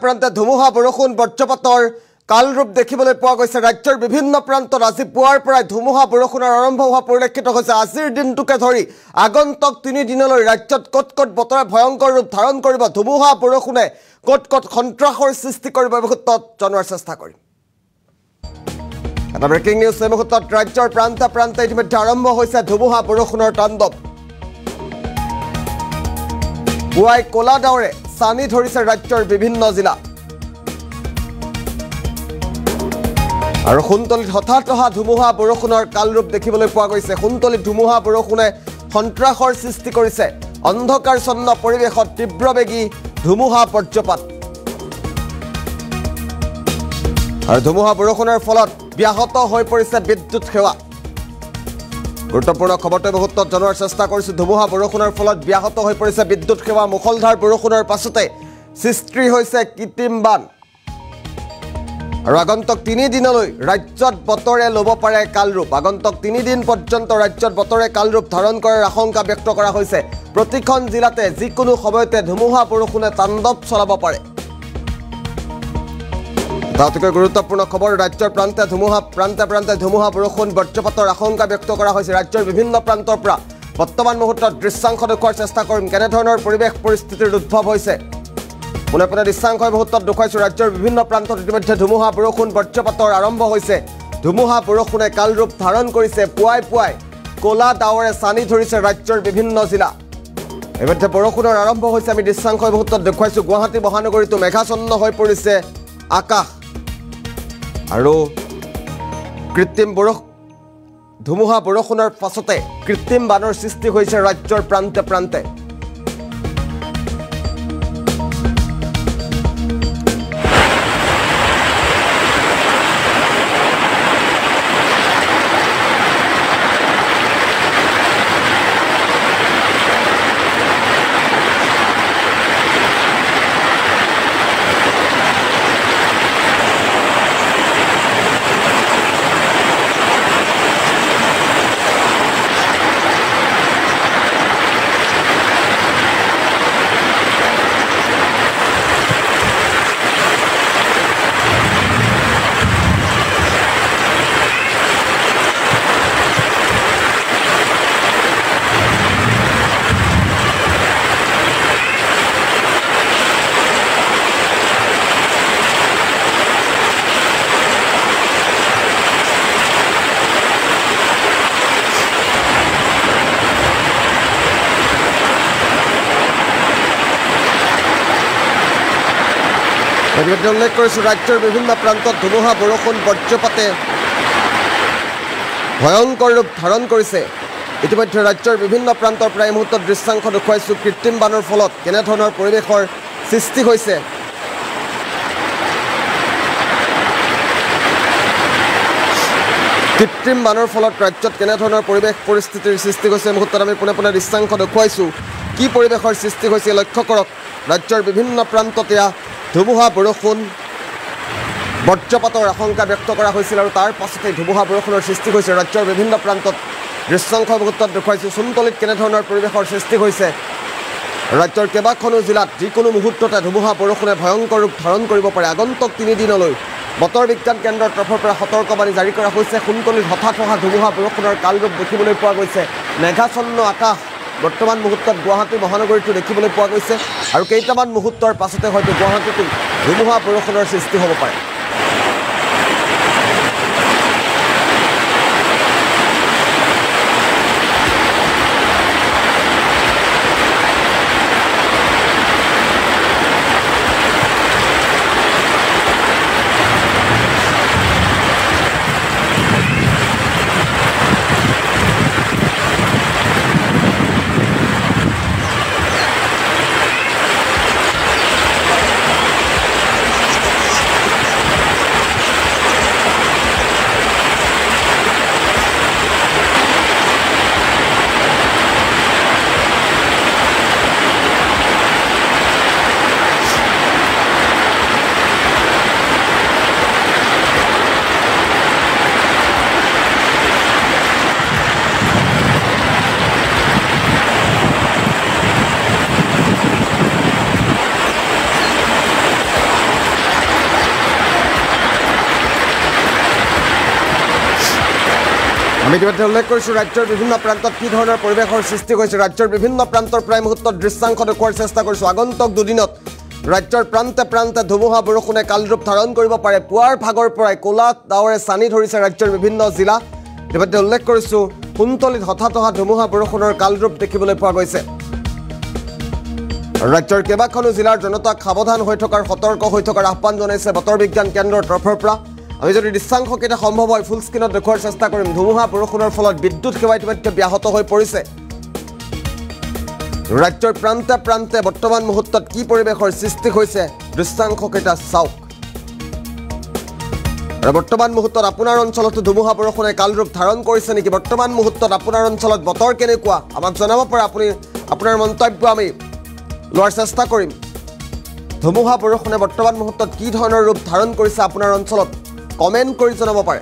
প্ৰান্তে ধুমুহা বৰষুণ বজ্ৰপাতৰ কালৰূপ দেখিবলৈ পোৱা গৈছে ৰাজ্যৰ বিভিন্ন প্ৰান্তত আজি পুৱাৰ পৰাই ধুমুহা বৰষুণৰ আৰম্ভ হোৱা পৰিলক্ষিত হৈছে আজিৰ দিনটোকে ধৰি আগন্তুক 3 দিনলৈ ৰাজ্যত কত বতৰে ভয়ংকৰ ৰূপ ধাৰণ কৰিব ধুমুহা বৰষুণে কত সন্ত্ৰাসৰ সৃষ্টি কৰিব মুহূৰ্তত জনোৱাৰ চেষ্টা কৰিম এটা ব্ৰেকিং নিউজ এই মুহূৰ্তত ৰাজ্যৰ প্ৰান্তে ইতিমধ্যে আৰম্ভ হৈছে ধুমুহা বৰষুণৰ তাণ্ডৱ পুৱাই কলা ডাৱৰে সানি ধৰিছে ৰাজ্যৰ বিভিন্ন জিলা আৰু খুনতলিত হঠাৎ অহা ধুমুহা বৰষুণৰ কালৰূপ দেখিবলৈ পোৱা গৈছে খুনতলিত ধুমুহা বৰষুণে সন্ত্ৰাসৰ সৃষ্টি কৰিছে অন্ধকাৰছন্ন পৰিৱেশত তীব্ৰবেগী ধুমুহা বজ্ৰপাত আৰু ধুমুহা বৰষুণৰ ফলত ব্যাহত হৈ পৰিছে বিদ্যুৎ সেৱা গুৰুত্বপূৰ্ণ খবৰটো মুহূৰ্তত জনোৱাৰ চেষ্টা কৰিছো ধুমুহা বৰষুণৰ ফলত ব্যাহত হৈ পৰিছে বিদ্যুৎ সেৱা মুখলধাৰ বৰষুণৰ পাছতে সৃষ্টি হৈছে কৃত্ৰিম বান আৰু আগন্তুক 3 দিনলৈ ৰাজ্যত বতৰে ল'ব পাৰে কালৰূপ আগন্তুক 3 দিন পৰ্যন্ত ৰাজ্যত বতৰে কালৰূপ ধাৰণ কৰাৰ আশংকা ব্যক্ত কৰা হৈছে প্ৰতিখন জিলাতে যিকোনো সময়তে ধুমুহা বৰষুণে তাণ্ডৱ চলাব পাৰে অতিকৈ গুৰুত্বপূৰ্ণ খবৰ ৰাজ্যৰ প্ৰান্তে ধুমুহা বৰষুণ বজ্ৰপাতৰ আশংকা ব্যক্ত কৰা হৈছে ৰাজ্যৰ বিভিন্ন প্ৰান্তৰ পৰা বৰ্তমান মুহূৰ্তত দৃশ্যাংশ দেখুৱাৰ চেষ্টা কৰিম কেনে ধৰণৰ পৰিৱেশ পৰিস্থিতিৰ উদ্ভৱ হৈছে পুনে দৃশ্যাংশ মুহূৰ্তত দেখুৱাইছো ৰাজ্যৰ বিভিন্ন প্ৰান্তত ইতিমধ্যে ধুমুহা বৰষুণ বজ্ৰপাতৰ আৰম্ভ হৈছে ধুমুহা বৰষুণে কালৰূপ ধাৰণ কৰিছে পুৱাই কলা ডাৱৰে সানি ধৰিছে ৰাজ্যৰ বিভিন্ন জিলা ইতিমধ্যে বৰষুণৰ আৰম্ভ হৈছে আমি দৃশ্যাংশ মুহূৰ্তত দেখুৱাইছো গুৱাহাটী মহানগৰীতো মেঘাচ্ছন্ন হৈ পৰিছে আকাশ আৰু কৃত্ৰিম ধুমুহা বৰষুণৰ পাছতে কৃত্ৰিম বানৰ সৃষ্টি হৈছে ৰাজ্যৰ প্ৰান্তে উল্লেখ কৰিছো ৰাজ্যৰ বিভিন্ন প্ৰান্তত ধুমুহা বৰষুণ বজ্ৰপাতে ভয়ংকৰ ৰূপ ধাৰণ কৰিছে ইতিমধ্যে ৰাজ্যৰ বিভিন্ন প্ৰান্তৰ পৰা এই মুহূৰ্তত দৃশ্যাংশ দেখুৱাইছো কৃত্ৰিম বানৰ ফলত কেনে ধৰণৰ পৰিৱেশৰ সৃষ্টি হৈছে কৃত্ৰিম বানৰ ফলত ৰাজ্যত কেনে ধৰণৰ পৰিৱেশ পৰিস্থিতিৰ সৃষ্টি হৈছে মুহূৰ্তত আমি পুনে দৃশ্যাংশ দেখুৱাইছো কি পৰিৱেশৰ সৃষ্টি হৈছে লক্ষ্য কৰক ৰাজ্যৰ বিভিন্ন প্ৰান্তত ধুমুহা বৰষুণ বজ্ৰপাতৰ আশংকা ব্যক্ত কৰা হৈছিল আৰু তাৰ পাছতে ধুমুহা বৰষুণৰ সৃষ্টি হৈছে ৰাজ্যৰ বিভিন্ন প্ৰান্তত দৃশ্যাংশ মুহূৰ্তত দেখুৱাইছো সুনতলিত কেনে ধৰণৰ পৰিৱেশৰ সৃষ্টি হৈছে ৰাজ্যৰ কেইবাখনো জিলাত যিকোনো মুহূৰ্ততে ধুমুহা বৰষুণে ভয়ংকৰ ৰূপ ধাৰণ কৰিব পাৰে আগন্তুক 3 দিনলৈ বতৰ বিজ্ঞান কেন্দ্ৰৰ তৰফৰ পৰা সতৰ্কবাণী জাৰি কৰা হৈছে সুনতলিত হঠাৎ অহা ধুমুহা বৰষুণৰ কালৰূপ দেখিবলৈ পোৱা গৈছে মেঘাচ্ছন্ন আকাশ বৰ্তমান মুহূৰ্তত গুৱাহাটী মহানগৰীটো দেখিবলৈ পোৱা গৈছে আৰু কেইটামান মুহূৰ্তৰ পাছতে হয়তো গুৱাহাটীতো ধুমুহা বৰষুণৰ সৃষ্টি হ'ব পাৰে আমি ইতিমধ্যে উল্লেখ কৰিছোঁ ৰাজ্যৰ বিভিন্ন প্ৰান্তত কি ধৰণৰ পৰিৱেশৰ সৃষ্টি হৈছে ৰাজ্যৰ বিভিন্ন প্ৰান্তৰ প্ৰায় মুহূৰ্তত দৃশ্যাংশ দেখুওৱাৰ চেষ্টা কৰিছোঁ আগন্তুক দুদিনত ৰাজ্যৰ প্ৰান্তে প্ৰান্তে ধুমুহা বৰষুণে কালৰূপ ধাৰণ কৰিব পাৰে পুৱাৰ ভাগৰ পৰাই ক'লা ডাৱৰে চানি ধৰিছে ৰাজ্যৰ বিভিন্ন জিলা ইতিমধ্যে উল্লেখ কৰিছোঁ কুন্তলিত হঠাৎ অহা ধুমুহা বৰষুণৰ কালৰূপ দেখিবলৈ পোৱা গৈছে ৰাজ্যৰ কেইবাখনো জিলাৰ জনতাক সাৱধান হৈ থকাৰ সতৰ্ক হৈ থকাৰ আহ্বান জনাইছে বতৰ বিজ্ঞান কেন্দ্ৰৰ তৰফৰ পৰা আমি যদি দৃশ্যাংশকেইটা সম্ভৱ হয় ফুল স্ক্ৰীণত দেখুওৱাৰ চেষ্টা কৰিম ধুমুহা বৰষুণৰ ফলত বিদ্যুৎ সেৱা ইতিমধ্যে ব্যাহত হৈ পৰিছে ৰাজ্যৰ প্ৰান্তে প্ৰান্তে বৰ্তমান মুহূৰ্তত কি পৰিৱেশৰ সৃষ্টি হৈছে দৃশ্যাংশকেইটা চাওক আৰু বৰ্তমান মুহূৰ্তত আপোনাৰ অঞ্চলতো ধুমুহা বৰষুণে কালৰূপ ধাৰণ কৰিছে নেকি বৰ্তমান মুহূৰ্তত আপোনাৰ অঞ্চলত বতৰ কেনেকুৱা আমাক জনাব পাৰে আপুনি আপোনাৰ মন্তব্য আমি লোৱাৰ চেষ্টা কৰিম ধুমুহা বৰষুণে বৰ্তমান মুহূৰ্তত কি ধৰণৰ ৰূপ ধাৰণ কৰিছে আপোনাৰ অঞ্চলত কমেণ্ট কৰি জনাব পাৰে